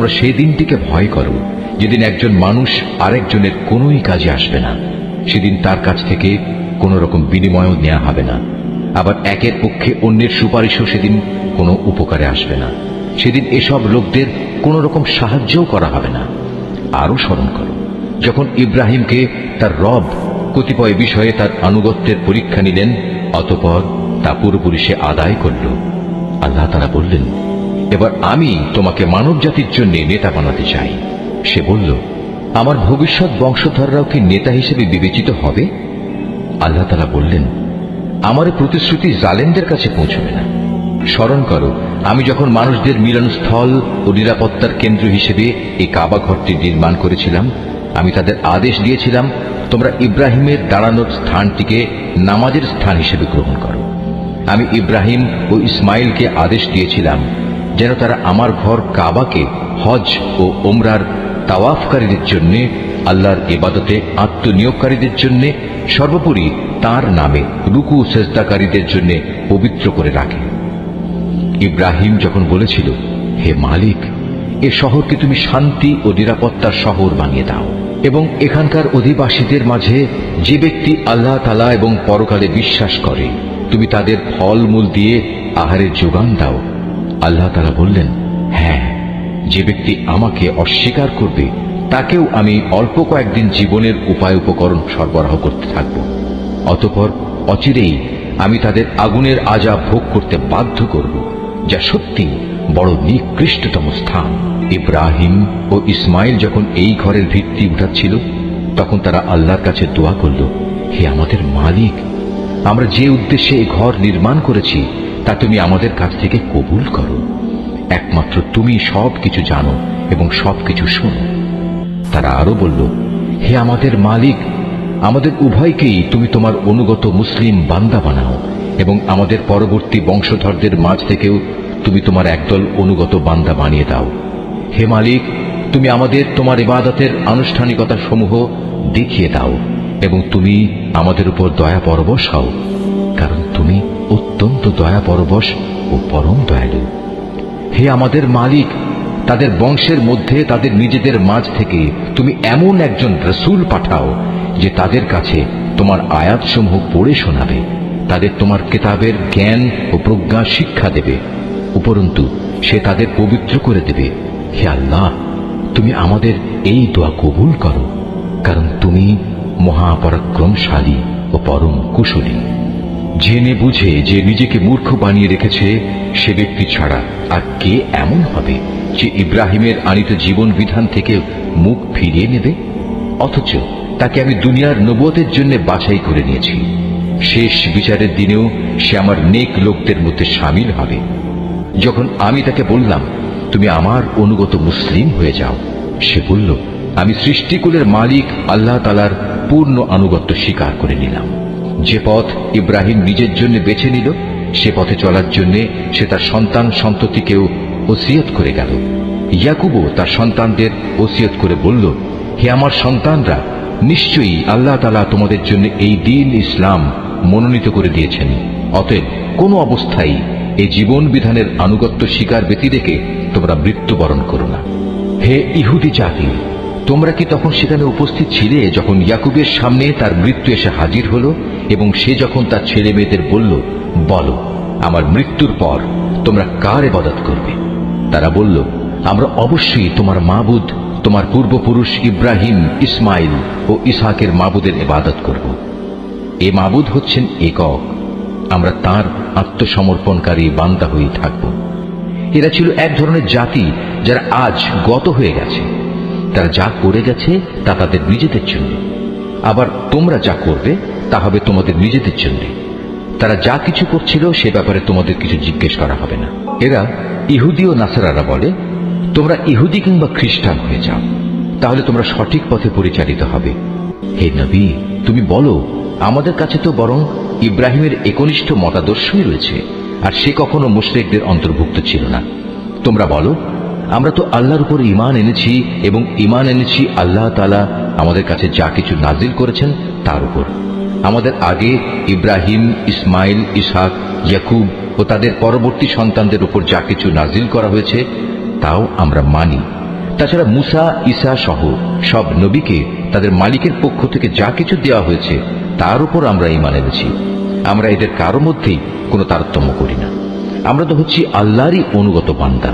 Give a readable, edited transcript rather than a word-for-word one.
তোমরা সেই দিনটিকে ভয় করো যেদিন একজন মানুষ আরেকজনের কোনোই কাজে আসবে না। সেদিন তার কাছ থেকে কোনো রকম বিনিময়ও নেওয়া হবে না। আবার একের পক্ষে অন্যের সুপারিশও সেদিন কোনো উপকারে আসবে না। সেদিন এসব লোকদের কোনো রকম সাহায্যও করা হবে না। আরো স্মরণ করো যখন ইব্রাহিমকে তার রব কতিপয় বিষয়ে তার আনুগত্যের পরীক্ষা নিলেন, অতঃপর তা পুরোপুরি সে আদায় করল। আল্লাহ তাআলা বললেন, এবার আমি তোমাকে মানব জাতির জন্য নেতা বানাতে চাই। সে বলল, আমার ভবিষ্যৎ বংশধররাও কি নেতা হিসেবে বিবেচিত হবে? আল্লাহ তাআলা বললেন, আমার প্রতিশ্রুতি জালেমদের কাছে পৌঁছবে না। স্মরণ করো আমি যখন মানুষদের মিলনস্থল ও নিরাপত্তার কেন্দ্র হিসেবে এই কাবা ঘরটি নির্মাণ করেছিলাম, আমি তাদের আদেশ দিয়েছিলাম, তোমরা ইব্রাহিমের দাঁড়ানোর স্থানটিকে নামাজের স্থান হিসেবে গ্রহণ করো। আমি ইব্রাহিম ও ইসমাইলকে আদেশ দিয়েছিলাম যেন তারা আমার ঘর কাবাকে হজ ও ওমরার তাওয়াফকারীদের জন্য, আল্লাহর ইবাদতে আত্মনিয়োগকারীদের জন্য, সর্বোপরি তার নামে রুকু সেজদাকারীদের জন্য পবিত্র করে রাখে। ইব্রাহিম যখন বলেছিল, হে মালিক, এ শহরকে তুমি শান্তি ও নিরাপত্তার শহর বানিয়ে দাও এবং এখানকার অধিবাসীদের মাঝে যে ব্যক্তি আল্লাহ তাআলা এবং পরকালে বিশ্বাস করে তুমি তাদের ফলমূল দিয়ে আহারের যোগান দাও। আল্লাহ তাআলা বললেন, হ্যাঁ, যে ব্যক্তি আমাকে অস্বীকার করবে তাকেও আমি অল্প কয়েকদিন জীবনের উপায় উপকরণ সরবরাহ করতে থাকব। অতঃপর অচিরেই আমি তাদের আগুনের আযাব ভোগ করতে বাধ্য করব, যা সত্যি বড় নিকৃষ্টতম স্থান। ইব্রাহিম ও ইসমাইল যখন এই ঘরের ভিত্তি উঠাচ্ছিল, তখন তারা আল্লাহর কাছে দোয়া করল, হে আমাদের মালিক, আমরা যে উদ্দেশ্যে এই ঘর নির্মাণ করেছি তা তুমি আমাদের কাছ থেকে কবুল করো। একমাত্র তুমি সবকিছু জানো এবং সবকিছু শোনো। তারা আরো বলল, হে আমাদের মালিক, আমাদের উভয়কেই তুমি তোমার অনুগত মুসলিম বান্দা বানাও এবং আমাদের পরবর্তী বংশধরদের মাঝ থেকেও তুমি তোমার একদল অনুগত বান্দা বানিয়ে দাও। হে মালিক, তুমি আমাদের তোমার ইবাদতের আনুষ্ঠানিকতা সমূহ দেখিয়ে দাও এবং তুমি আমাদের উপর দয়া পরবশ হও, কারণ তুমি অত্যন্ত দয়া পরবশ ও পরম দয়ালু। হে আমাদের মালিক, তাদের বংশের মধ্যে তাদের নিজেদের মাঝ থেকে তুমি এমন একজন রাসূল পাঠাও যে তাদের কাছে তোমার আয়াতসমূহ পড়ে শোনাবে, তাদের তোমার কিতাবের জ্ঞান ও প্রজ্ঞা শিক্ষা দেবে, উপরন্তু সে তাদের পবিত্র করে দেবে। হে আল্লাহ, তুমি আমাদের এই দোয়া কবুল করো, কারণ তুমি মহাপরাক্রমশালী ও পরম কুশলী। জেনে বুঝে যে নিজেকে মূর্খ বানিয়ে রেখেছে সে ব্যক্তি ছাড়া আর কে এমন হবে যে ইব্রাহিমের আনিত জীবন বিধান থেকে মুখ ফিরিয়ে নেবে? অথচ তাকে আমি দুনিয়ার নবুয়তের জন্য বাছাই করে নিয়েছি। শেষ বিচারের দিনেও সে আমার নেক লোকদের মধ্যে শামিল হবে। যখন আমি তাকে বললাম, তুমি আমার অনুগত মুসলিম হয়ে যাও, সে বলল, আমি সৃষ্টিকুলের মালিক আল্লাহ তাআলার পূর্ণ আনুগত্য স্বীকার করে নিলাম। যে পথ ইব্রাহিম নিজের জন্য বেছে নিল, সে পথে চলার জন্য সে তার সন্তান সন্ততিকেও ওসিয়ত করে গেল। ইয়াকুবও তার সন্তানদের ওসিয়ত করে বলল, হে আমার সন্তানরা, নিশ্চয়ই আল্লাহ তাআলা তোমাদের জন্য এই দ্বীন ইসলাম মনোনীত করে দিয়েছেন। অতএব কোনো অবস্থায় এই জীবন বিধানের আনুগত্য স্বীকার ব্যতি রেখে তোমরা মৃত্যুবরণ করো না। হে ইহুদি জাতি, তোমরা কি তখন সেখানে উপস্থিত ছিলে যখন ইয়াকুবের সামনে তার মৃত্যু এসে হাজির হলো এবং সে যখন তার ছেলে মেয়েদের বলল, বলো আমার মৃত্যুর পর তোমরা কার ইবাদত করবে? তারা বলল, আমরা অবশ্যই তোমার মাবুদ, তোমার পূর্বপুরুষ ইব্রাহিম, ইসমাইল ও ইসহাকের মাবুদের ইবাদত করব। এ মাবুদ হচ্ছেন একক, আমরা তার আত্মসমর্পণকারী বান্দা হয়ে থাকব। এরা ছিল এক ধরনের জাতি যারা আজ গত হয়ে গেছে। তারা যা করে গেছে তা তাদের নিজেদের জন্য, আবার তোমরা যা করবে তা হবে তোমাদের নিজেদের জন্য। তারা যা কিছু করছিল সে ব্যাপারে তোমাদের কিছু জিজ্ঞেস করা হবে না। এরা ইহুদি ও নাসারারা বলে, তোমরা ইহুদি কিংবা খ্রিস্টান হয়ে যাও, তাহলে তোমরা সঠিক পথে পরিচালিত হবে। হে নবী, তুমি বলো, আমাদের কাছে তো বরং ইব্রাহিমের একনিষ্ঠ মতাদর্শই রয়েছে, আর সে কখনো মুশরিকদের অন্তর্ভুক্ত ছিল না। তোমরা বলো, আমরা তো আল্লাহর উপর ঈমান এনেছি এবং ঈমান এনেছি আল্লাহ তাআলা আমাদের কাছে যা কিছু নাজিল করেছেন তার উপর। আমাদের আগে ইব্রাহিম, ইসমাইল, ইসহাক, ইয়াকুব ও তাদের পরবর্তী সন্তানদের উপর যা কিছু নাজিল করা হয়েছে তাও আমরা মানি তাছাড়া মুসা, ঈসা সহ সব নবীকে তাদের মালিকের পক্ষ থেকে যা কিছু দেওয়া হয়েছে তার উপর আমরা ঈমান এনেছি। আমরা এদের কারো মধ্যেই কোনো তারতম্য করি না। আমরা তো হচ্ছি আল্লাহরই অনুগত বান্দা।